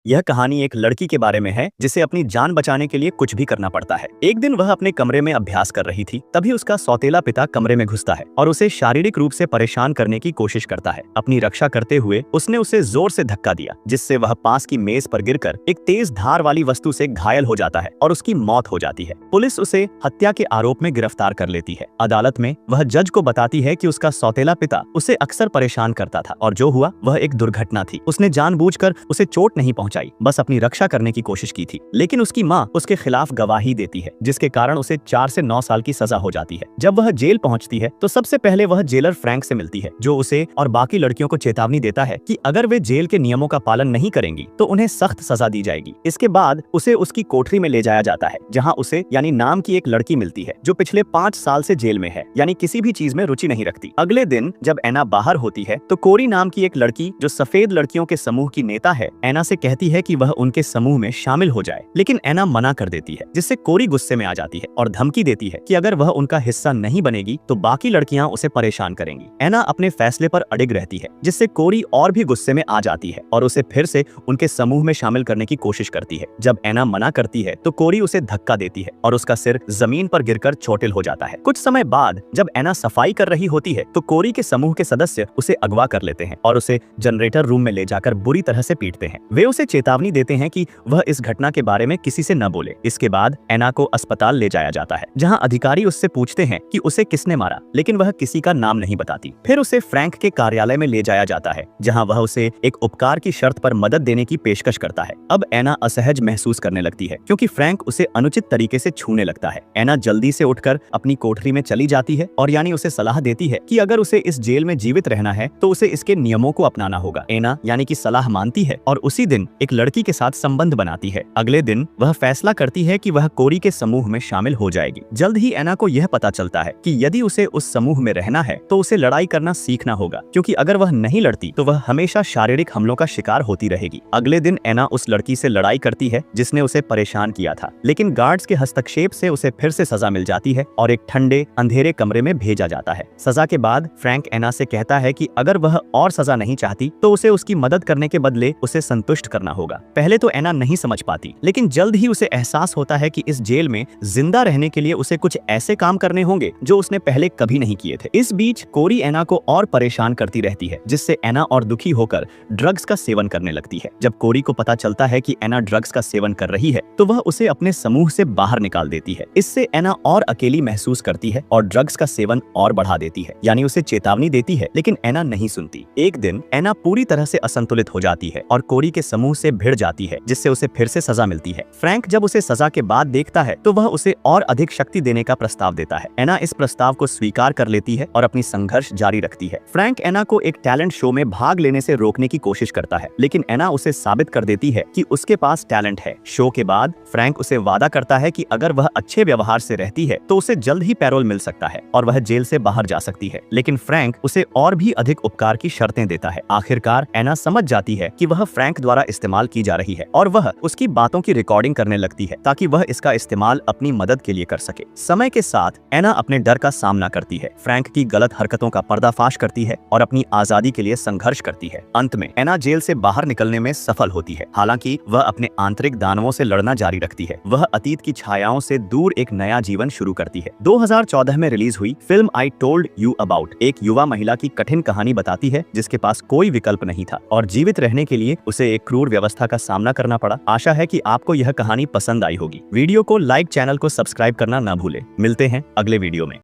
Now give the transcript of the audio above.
यह कहानी एक लड़की के बारे में है जिसे अपनी जान बचाने के लिए कुछ भी करना पड़ता है। एक दिन वह अपने कमरे में अभ्यास कर रही थी, तभी उसका सौतेला पिता कमरे में घुसता है और उसे शारीरिक रूप से परेशान करने की कोशिश करता है। अपनी रक्षा करते हुए उसने उसे जोर से धक्का दिया, जिससे वह पास की मेज पर गिरकर एक तेज धार वाली वस्तु से घायल हो जाता है और उसकी मौत हो जाती है। पुलिस उसे हत्या के आरोप में गिरफ्तार कर लेती है। अदालत में वह जज को बताती है कि उसका सौतेला पिता उसे अक्सर परेशान करता था और जो हुआ वह एक दुर्घटना थी। उसने जानबूझकर उसे चोट नहीं पहुंचाई, बस अपनी रक्षा करने की कोशिश की थी। लेकिन उसकी माँ उसके खिलाफ गवाही देती है, जिसके कारण उसे 4 से 9 साल की सजा हो जाती है। जब वह जेल पहुंचती है तो सबसे पहले वह जेलर फ्रैंक से मिलती है, जो उसे और बाकी लड़कियों को चेतावनी देता है कि अगर वे जेल के नियमों का पालन नहीं करेंगी तो उन्हें सख्त सजा दी जाएगी। इसके बाद उसे उसकी कोठरी में ले जाया जाता है, जहाँ उसे यानी नाम की एक लड़की मिलती है जो पिछले 5 साल से जेल में है, यानी किसी भी चीज में रुचि नहीं रखती। अगले दिन जब एना बाहर होती है तो कोरी नाम की एक लड़की, जो सफेद लड़कियों के समूह की नेता है, एना से कहती है कि वह उनके समूह में शामिल हो जाए। लेकिन एना मना कर देती है, जिससे कोरी गुस्से में आ जाती है और धमकी देती है कि अगर वह उनका हिस्सा नहीं बनेगी तो बाकी लड़कियां उसे परेशान करेंगी। एना अपने फैसले पर अडिग रहती है, जिससे कोरी और भी गुस्से में आ जाती है और उसे फिर से उनके समूह में शामिल करने की कोशिश करती है। जब एना मना करती है तो कोरी उसे धक्का देती है और उसका सिर जमीन पर गिरकर चोटिल हो जाता है। कुछ समय बाद जब एना सफाई कर रही होती है तो कोरी के समूह के सदस्य उसे अगवा कर लेते हैं और उसे जनरेटर रूम में ले जाकर बुरी तरह से पीटते हैं। वे उसे चेतावनी देते हैं कि वह इस घटना के बारे में किसी से न बोले। इसके बाद एना को अस्पताल ले जाया जाता है, जहां अधिकारी उससे पूछते हैं कि उसे किसने मारा, लेकिन वह किसी का नाम नहीं बताती। फिर उसे फ्रैंक के कार्यालय में ले जाया जाता है, जहां वह उसे एक उपकार की शर्त पर मदद देने की पेशकश करता है। अब एना असहज महसूस करने लगती है, क्योंकि फ्रैंक उसे अनुचित तरीके से छूने लगता है। एना जल्दी से उठकर अपनी कोठरी में चली जाती है और यानी उसे सलाह देती है कि अगर उसे इस जेल में जीवित रहना है तो उसे इसके नियमों को अपनाना होगा। एना यानी कि सलाह मानती है और उसी दिन एक लड़की के साथ संबंध बनाती है। अगले दिन वह फैसला करती है कि वह कोरी के समूह में शामिल हो जाएगी। जल्द ही एना को यह पता चलता है कि यदि उसे उस समूह में रहना है तो उसे लड़ाई करना सीखना होगा, क्योंकि अगर वह नहीं लड़ती तो वह हमेशा शारीरिक हमलों का शिकार होती रहेगी। अगले दिन एना उस लड़की से लड़ाई करती है जिसने उसे परेशान किया था, लेकिन गार्ड्स के हस्तक्षेप से उसे फिर से सजा मिल जाती है और एक ठंडे अंधेरे कमरे में भेजा जाता है। सजा के बाद फ्रैंक एना से कहता है कि अगर वह और सजा नहीं चाहती तो उसे उसकी मदद करने के बदले उसे संतुष्ट करना होगा। पहले तो एना नहीं समझ पाती, लेकिन जल्द ही उसे एहसास होता है कि इस जेल में जिंदा रहने के लिए उसे कुछ ऐसे काम करने होंगे जो उसने पहले कभी नहीं किए थे। इस बीच कोरी एना को और परेशान करती रहती है, जिससे एना और दुखी होकर ड्रग्स का सेवन करने लगती है। जब कोरी को पता चलता है कि एना ड्रग्स का सेवन कर रही है तो वह उसे अपने समूह से बाहर निकाल देती है। इससे एना और अकेली महसूस करती है और ड्रग्स का सेवन और बढ़ा देती है, यानी उसे चेतावनी देती है, लेकिन एना नहीं सुनती। एक दिन एना पूरी तरह से असंतुलित हो जाती है और कोरी के समूह से भिड़ जाती है, जिससे उसे फिर से सजा मिलती है। फ्रैंक जब उसे सजा के बाद देखता है तो वह उसे और अधिक शक्ति देने का प्रस्ताव देता है। एना इस प्रस्ताव को स्वीकार कर लेती है और अपनी संघर्ष जारी रखती है। फ्रैंक एना को एक टैलेंट शो में भाग लेने से रोकने की कोशिश करता है, लेकिन एना उसे साबित कर देती है कि उसके पास टैलेंट है। शो के बाद फ्रैंक उसे वादा करता है कि अगर वह अच्छे व्यवहार से रहती है तो उसे जल्द ही पैरोल मिल सकता है और वह जेल से बाहर जा सकती है। लेकिन फ्रैंक उसे और भी अधिक उपकार की शर्तें देता है। आखिरकार एना समझ जाती है कि वह फ्रैंक द्वारा इस्तेमाल की जा रही है और वह उसकी बातों की रिकॉर्डिंग करने लगती है ताकि वह इसका इस्तेमाल अपनी मदद के लिए कर सके। समय के साथ एना अपने डर का सामना करती है, फ्रैंक की गलत हरकतों का पर्दाफाश करती है और अपनी आजादी के लिए संघर्ष करती है। अंत में एना जेल से बाहर निकलने में सफल होती है। हालांकि वह अपने आंतरिक दानवों से लड़ना जारी रखती है। वह अतीत की छायाओं से दूर एक नया जीवन शुरू करती है। 2014 में रिलीज हुई film I told you about एक युवा महिला की कठिन कहानी बताती है, जिसके पास कोई विकल्प नहीं था और जीवित रहने के लिए उसे एक क्रूर व्यवस्था का सामना करना पड़ा। आशा है कि आपको यह कहानी पसंद आई होगी। वीडियो को लाइक, चैनल को सब्सक्राइब करना ना भूले। मिलते हैं अगले वीडियो में।